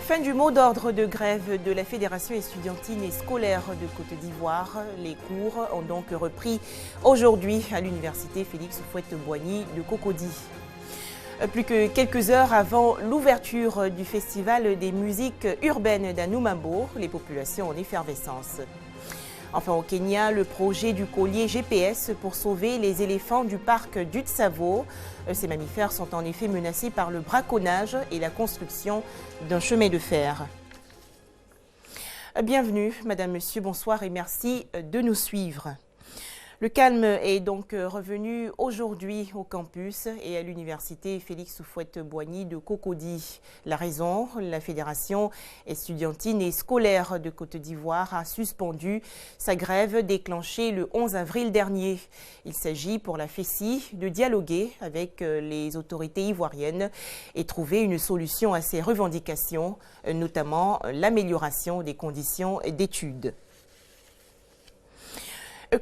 Fin du mot d'ordre de grève de la Fédération estudiantine et scolaire de Côte d'Ivoire. Les cours ont donc repris aujourd'hui à l'université Félix Houphouët-Boigny de Cocody. Plus que quelques heures avant l'ouverture du festival des musiques urbaines d'Anoumabo, les populations en effervescence. Enfin, au Kenya, le projet du collier GPS pour sauver les éléphants du parc d'Utsavo. Ces mammifères sont en effet menacés par le braconnage et la construction d'un chemin de fer. Bienvenue, Madame, Monsieur, bonsoir et merci de nous suivre. Le calme est donc revenu aujourd'hui au campus et à l'université Félix Houphouët-Boigny de Cocody. La raison, la Fédération estudiantine et scolaire de Côte d'Ivoire a suspendu sa grève déclenchée le 11 avril dernier. Il s'agit pour la FESI de dialoguer avec les autorités ivoiriennes et trouver une solution à ces revendications, notamment l'amélioration des conditions d'études.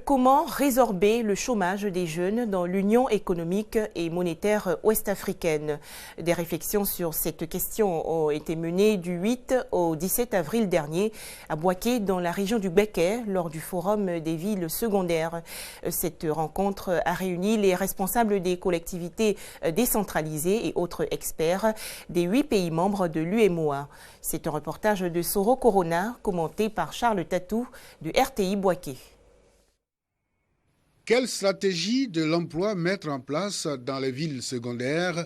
Comment résorber le chômage des jeunes dans l'Union économique et monétaire ouest-africaine? Des réflexions sur cette question ont été menées du 8 au 17 avril dernier à Bouaké, dans la région du Béquet, lors du Forum des villes secondaires. Cette rencontre a réuni les responsables des collectivités décentralisées et autres experts des 8 pays membres de l'UEMOA. C'est un reportage de Soro Corona, commenté par Charles Tatou de RTI Bouaké. Quelle stratégie de l'emploi mettre en place dans les villes secondaires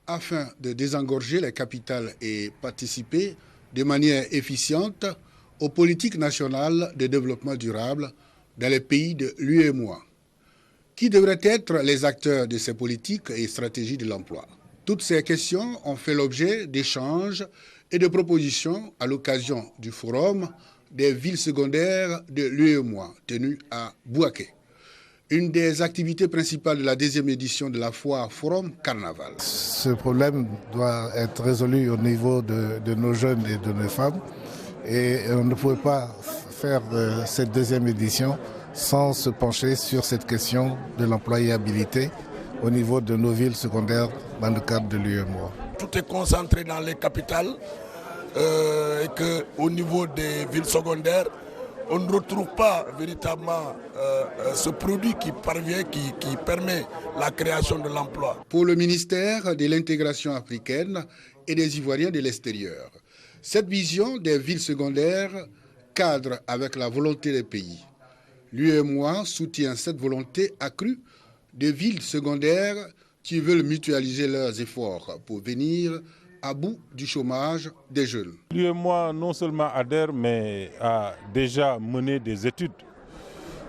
afin de désengorger les capitales et participer de manière efficiente aux politiques nationales de développement durable dans les pays de l'UEMOA? Qui devraient être les acteurs de ces politiques et stratégies de l'emploi? Toutes ces questions ont fait l'objet d'échanges et de propositions à l'occasion du forum des villes secondaires de l'UEMOA tenu à Bouaké. Une des activités principales de la 2e édition de la foire Forum Carnaval. Ce problème doit être résolu au niveau de nos jeunes et de nos femmes. Et on ne pouvait pas faire cette 2e édition sans se pencher sur cette question de l'employabilité au niveau de nos villes secondaires dans le cadre de l'UEMOA. Tout est concentré dans les capitales et qu'au niveau des villes secondaires, on ne retrouve pas véritablement ce produit qui parvient, qui permet la création de l'emploi. Pour le ministère de l'intégration africaine et des Ivoiriens de l'extérieur, cette vision des villes secondaires cadre avec la volonté des pays. L'UEMOA soutient cette volonté accrue des villes secondaires qui veulent mutualiser leurs efforts pour venir à bout du chômage des jeunes. L'UEMOA non seulement adhère, mais a déjà mené des études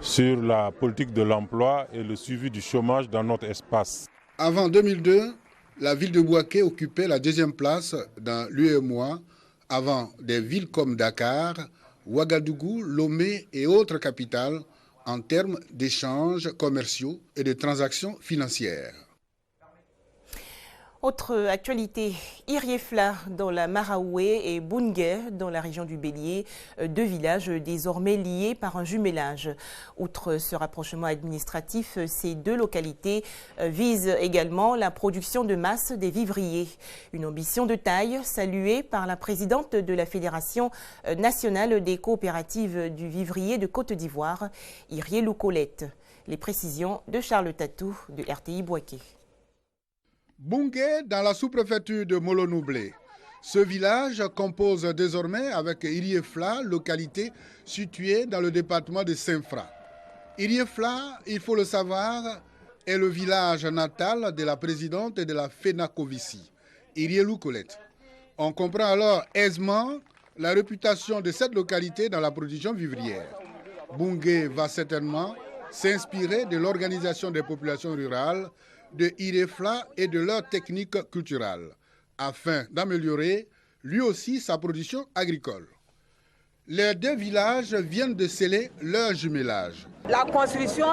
sur la politique de l'emploi et le suivi du chômage dans notre espace. Avant 2002, la ville de Bouaké occupait la 2e place dans l'UEMOA, avant des villes comme Dakar, Ouagadougou, Lomé et autres capitales en termes d'échanges commerciaux et de transactions financières. Autre actualité, Iriefla dans la Maraoué et Boungué dans la région du Bélier, 2 villages désormais liés par un jumelage. Outre ce rapprochement administratif, ces 2 localités visent également la production de masse des vivriers. Une ambition de taille saluée par la présidente de la Fédération nationale des coopératives du vivrier de Côte d'Ivoire, Irie Loucolette. Les précisions de Charles Tatou de RTI Bouaké. Boungué, dans la sous-préfecture de Molo-Noublé. Ce village compose désormais avec Iriefla, localité située dans le département de Saint-Fra. Iriefla, il faut le savoir, est le village natal de la présidente de la FENACOVICI, Irie Loucolette. On comprend alors aisément la réputation de cette localité dans la production vivrière. Boungué va certainement s'inspirer de l'organisation des populations rurales de Iriefla et de leurs techniques culturelles, afin d'améliorer lui aussi sa production agricole. Les 2 villages viennent de sceller leur jumelage. La construction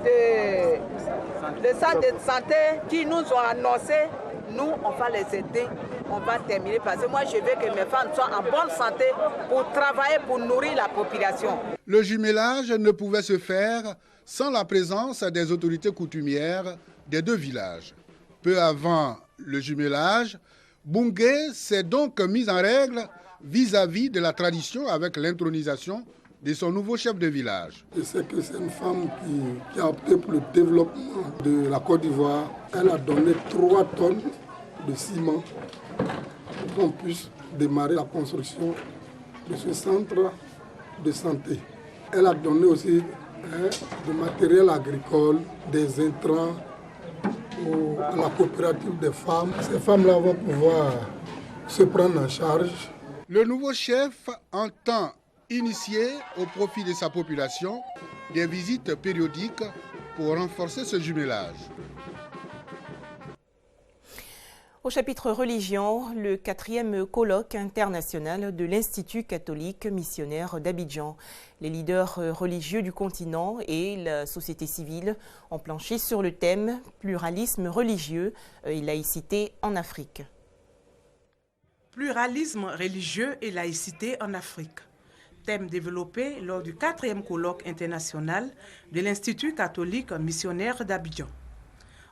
de centres de santé qui nous ont annoncé, nous, on va les aider, on va terminer parce que moi, je veux que mes femmes soient en bonne santé pour travailler, pour nourrir la population. Le jumelage ne pouvait se faire sans la présence des autorités coutumières des 2 villages. Peu avant le jumelage, Boungué s'est donc mis en règle vis-à-vis de la tradition avec l'intronisation de son nouveau chef de village. Je sais que c'est une femme qui a opté pour le développement de la Côte d'Ivoire. Elle a donné 3 tonnes de ciment pour qu'on puisse démarrer la construction de ce centre de santé. Elle a donné aussi du matériel agricole, des intrants à la coopérative des femmes. Ces femmes-là vont pouvoir se prendre en charge. Le nouveau chef entend initier au profit de sa population des visites périodiques pour renforcer ce jumelage. Au chapitre religion, le 4e colloque international de l'Institut catholique missionnaire d'Abidjan. Les leaders religieux du continent et la société civile ont planché sur le thème « Pluralisme religieux et laïcité en Afrique ». Pluralisme religieux et laïcité en Afrique. Thème développé lors du 4e colloque international de l'Institut catholique missionnaire d'Abidjan.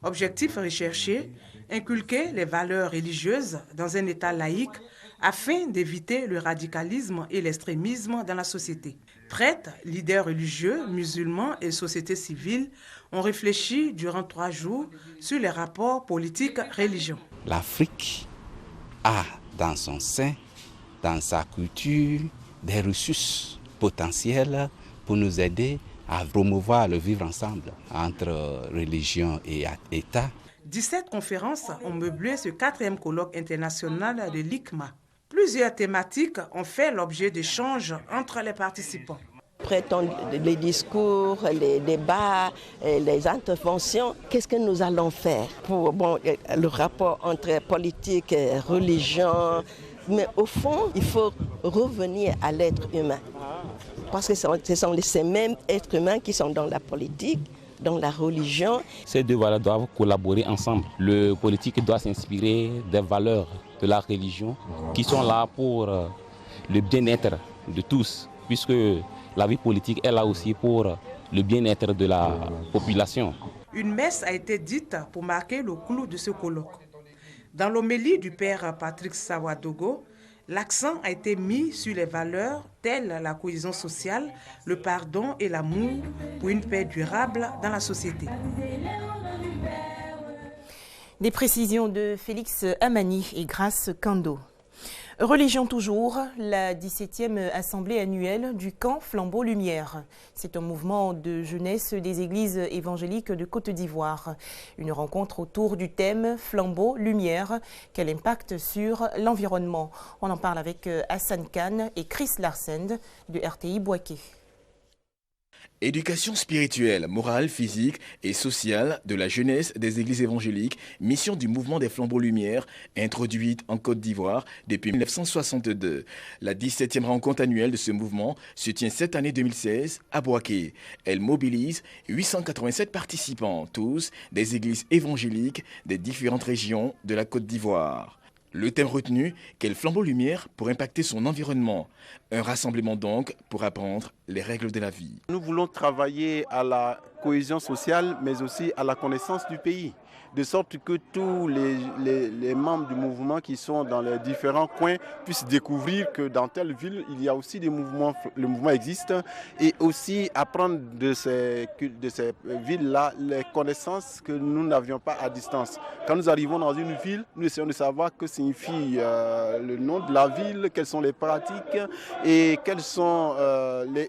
Objectif recherché, inculquer les valeurs religieuses dans un État laïque afin d'éviter le radicalisme et l'extrémisme dans la société. Prêtres, leaders religieux, musulmans et société civile ont réfléchi durant 3 jours sur les rapports politiques-religion. L'Afrique a dans son sein, dans sa culture, des ressources potentielles pour nous aider à promouvoir le vivre ensemble entre religion et État. 17 conférences ont meublé ce 4e colloque international de l'ICMA. Plusieurs thématiques ont fait l'objet d'échanges entre les participants. Prêtons les discours, les débats, les interventions. Qu'est-ce que nous allons faire pour le rapport entre politique et religion? Mais au fond, il faut revenir à l'être humain. Parce que ce sont ces mêmes êtres humains qui sont dans la politique, dans la religion. Ces deux valeurs doivent collaborer ensemble. Le politique doit s'inspirer des valeurs de la religion qui sont là pour le bien-être de tous, puisque la vie politique est là aussi pour le bien-être de la population. Une messe a été dite pour marquer le clou de ce colloque. Dans l'homélie du père Patrick Sawadogo, l'accent a été mis sur les valeurs telles la cohésion sociale, le pardon et l'amour pour une paix durable dans la société. Des précisions de Félix Amani et Grace Kando. Religion toujours, la 17e assemblée annuelle du camp Flambeau Lumière. C'est un mouvement de jeunesse des églises évangéliques de Côte d'Ivoire. Une rencontre autour du thème Flambeau Lumière, quel impact sur l'environnement. On en parle avec Hassan Khan et Chris Larsend de RTI Boaké. Éducation spirituelle, morale, physique et sociale de la jeunesse des églises évangéliques, mission du mouvement des Flambeaux Lumière, introduite en Côte d'Ivoire depuis 1962. La 17e rencontre annuelle de ce mouvement se tient cette année 2016 à Boaké. Elle mobilise 887 participants, tous des églises évangéliques des différentes régions de la Côte d'Ivoire. Le thème retenu, quel flambeau lumière pour impacter son environnement. Un rassemblement donc pour apprendre les règles de la vie. Nous voulons travailler à la cohésion sociale, mais aussi à la connaissance du pays. De sorte que tous les membres du mouvement qui sont dans les différents coins puissent découvrir que dans telle ville, il y a aussi des mouvements, le mouvement existe, et aussi apprendre de ces villes-là les connaissances que nous n'avions pas à distance. Quand nous arrivons dans une ville, nous essayons de savoir que signifie le nom de la ville, quelles sont les pratiques et quelles sont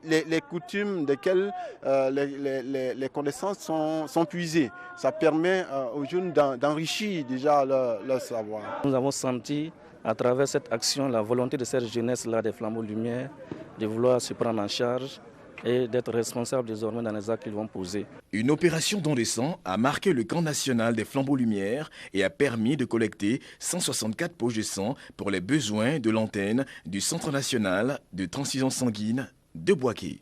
les coutumes desquelles les connaissances sont puisées. Ça permet aux jeunes d'enrichir déjà leur savoir. Nous avons senti à travers cette action la volonté de cette jeunesse-là des Flambeaux Lumière de vouloir se prendre en charge et d'être responsable désormais dans les actes qu'ils vont poser. Une opération don de sang a marqué le camp national des Flambeaux Lumière et a permis de collecter 164 poches de sang pour les besoins de l'antenne du Centre national de transfusion sanguine de Boaké.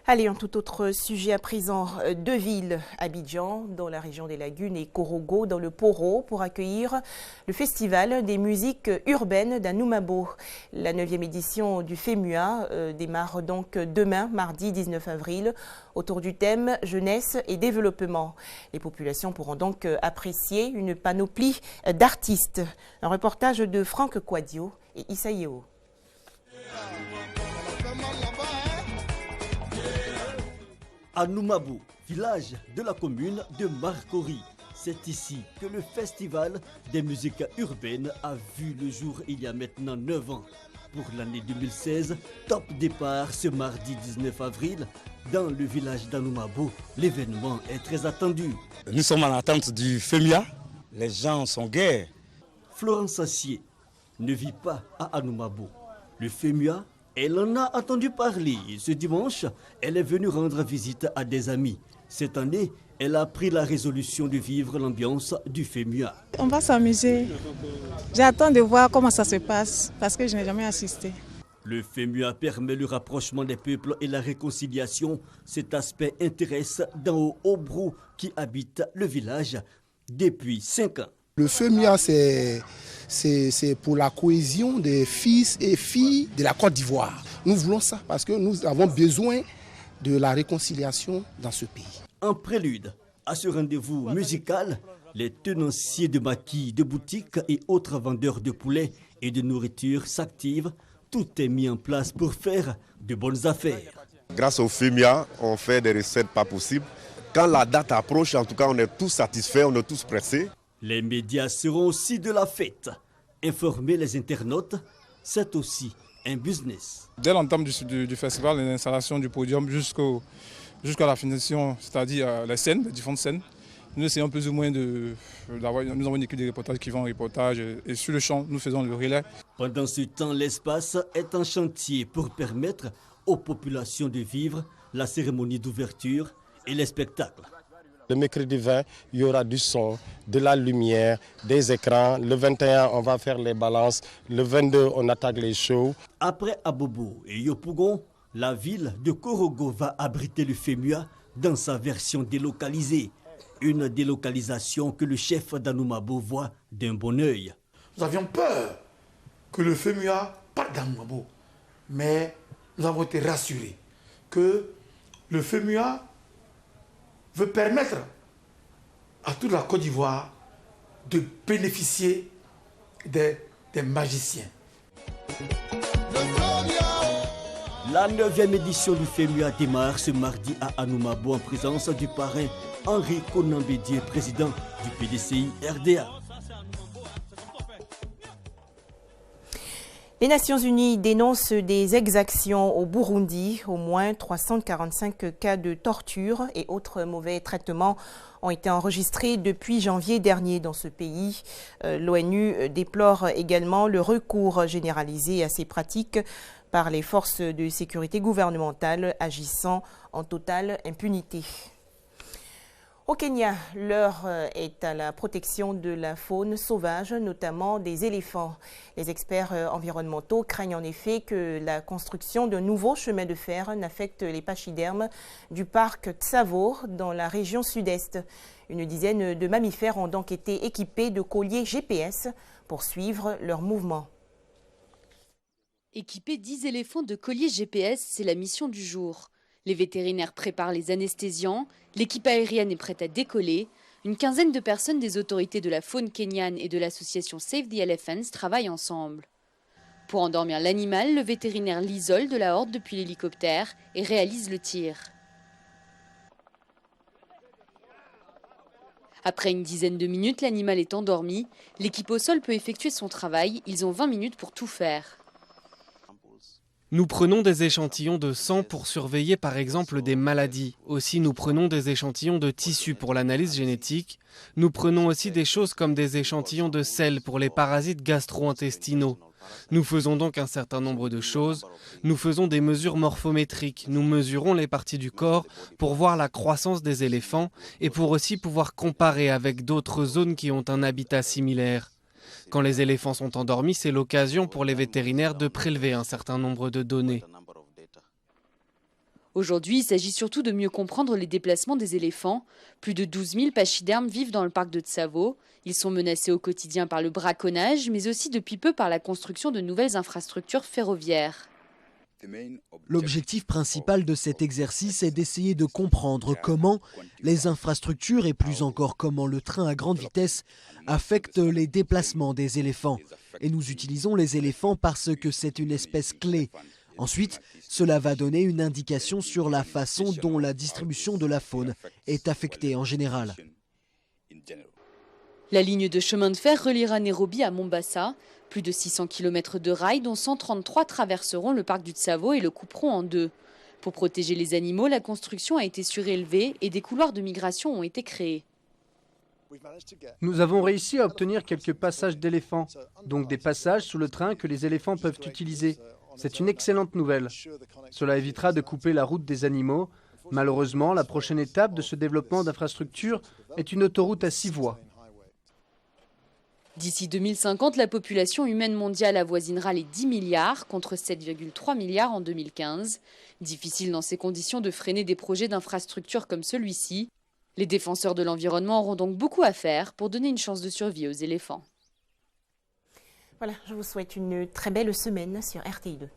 Allez, un tout autre sujet à présent. Deux villes, Abidjan, dans la région des Lagunes, et Korogo, dans le Poro, pour accueillir le festival des musiques urbaines d'Anoumabo. La 9e édition du FEMUA démarre donc demain, mardi 19 avril, autour du thème jeunesse et développement. Les populations pourront donc apprécier une panoplie d'artistes. Un reportage de Franck Quadio et Issa Yeo. Anoumabo, village de la commune de Marcory. C'est ici que le festival des musiques urbaines a vu le jour il y a maintenant 9 ans. Pour l'année 2016, top départ ce mardi 19 avril dans le village d'Anoumabo. L'événement est très attendu. Nous sommes en attente du FEMUA. Les gens sont gais. Florence Assier ne vit pas à Anoumabo. Le FEMUA, elle en a entendu parler. Ce dimanche, elle est venue rendre visite à des amis. Cette année, elle a pris la résolution de vivre l'ambiance du FEMUA. On va s'amuser. J'attends de voir comment ça se passe parce que je n'ai jamais assisté. Le FEMUA permet le rapprochement des peuples et la réconciliation. Cet aspect intéresse Dao Obrou qui habite le village depuis 5 ans. Le FEMUA, c'est pour la cohésion des fils et filles de la Côte d'Ivoire. Nous voulons ça parce que nous avons besoin de la réconciliation dans ce pays. En prélude à ce rendez-vous musical, les tenanciers de maquis, de boutiques et autres vendeurs de poulets et de nourriture s'activent. Tout est mis en place pour faire de bonnes affaires. Grâce au FEMUA, on fait des recettes pas possibles. Quand la date approche, en tout cas, on est tous satisfaits, on est tous pressés. Les médias seront aussi de la fête. Informer les internautes, c'est aussi un business. Dès l'entame du festival, l'installation du podium jusqu'à la finition, c'est-à-dire les scènes, les différentes scènes, nous essayons plus ou moins nous avons une équipe de reportage qui vont en reportage et sur le champ, nous faisons le relais. Pendant ce temps, l'espace est en chantier pour permettre aux populations de vivre la cérémonie d'ouverture et les spectacles. Le mercredi 20, il y aura du son, de la lumière, des écrans. Le 21, on va faire les balances. Le 22, on attaque les shows. Après Abobo et Yopougon, la ville de Korogo va abriter le FEMUA dans sa version délocalisée. Une délocalisation que le chef d'Anoumabo voit d'un bon œil. Nous avions peur que le FEMUA parte d'Anoumabo, mais nous avons été rassurés que le FEMUA veut permettre à toute la Côte d'Ivoire de bénéficier des magiciens. La 9e édition du FEMUA démarre ce mardi à Anoumabo en présence du parrain Henri Konambédié, président du PDCI RDA. Les Nations Unies dénoncent des exactions au Burundi. Au moins 345 cas de torture et autres mauvais traitements ont été enregistrés depuis janvier dernier dans ce pays. L'ONU déplore également le recours généralisé à ces pratiques par les forces de sécurité gouvernementales agissant en totale impunité. Au Kenya, l'heure est à la protection de la faune sauvage, notamment des éléphants. Les experts environnementaux craignent en effet que la construction d'un nouveau chemin de fer n'affecte les pachydermes du parc Tsavo dans la région sud-est. Une dizaine de mammifères ont donc été équipés de colliers GPS pour suivre leurs mouvements. Équiper 10 éléphants de colliers GPS, c'est la mission du jour. Les vétérinaires préparent les anesthésiants, l'équipe aérienne est prête à décoller. Une quinzaine de personnes des autorités de la faune kenyane et de l'association Save the Elephants travaillent ensemble. Pour endormir l'animal, le vétérinaire l'isole de la horde depuis l'hélicoptère et réalise le tir. Après une dizaine de minutes, l'animal est endormi. L'équipe au sol peut effectuer son travail. Ils ont 20 minutes pour tout faire. Nous prenons des échantillons de sang pour surveiller par exemple des maladies. Aussi, nous prenons des échantillons de tissus pour l'analyse génétique. Nous prenons aussi des choses comme des échantillons de sel pour les parasites gastro-intestinaux. Nous faisons donc un certain nombre de choses. Nous faisons des mesures morphométriques. Nous mesurons les parties du corps pour voir la croissance des éléphants et pour aussi pouvoir comparer avec d'autres zones qui ont un habitat similaire. Quand les éléphants sont endormis, c'est l'occasion pour les vétérinaires de prélever un certain nombre de données. Aujourd'hui, il s'agit surtout de mieux comprendre les déplacements des éléphants. Plus de 12 000 pachydermes vivent dans le parc de Tsavo. Ils sont menacés au quotidien par le braconnage, mais aussi depuis peu par la construction de nouvelles infrastructures ferroviaires. L'objectif principal de cet exercice est d'essayer de comprendre comment les infrastructures et plus encore comment le train à grande vitesse affectent les déplacements des éléphants. Et nous utilisons les éléphants parce que c'est une espèce clé. Ensuite, cela va donner une indication sur la façon dont la distribution de la faune est affectée en général. La ligne de chemin de fer reliera Nairobi à Mombasa. Plus de 600 km de rails, dont 133 traverseront le parc du Tsavo et le couperont en deux. Pour protéger les animaux, la construction a été surélevée et des couloirs de migration ont été créés. Nous avons réussi à obtenir quelques passages d'éléphants, donc des passages sous le train que les éléphants peuvent utiliser. C'est une excellente nouvelle. Cela évitera de couper la route des animaux. Malheureusement, la prochaine étape de ce développement d'infrastructures est une autoroute à 6 voies. D'ici 2050, la population humaine mondiale avoisinera les 10 milliards contre 7,3 milliards en 2015. Difficile dans ces conditions de freiner des projets d'infrastructures comme celui-ci. Les défenseurs de l'environnement auront donc beaucoup à faire pour donner une chance de survie aux éléphants. Voilà, je vous souhaite une très belle semaine sur RTI2.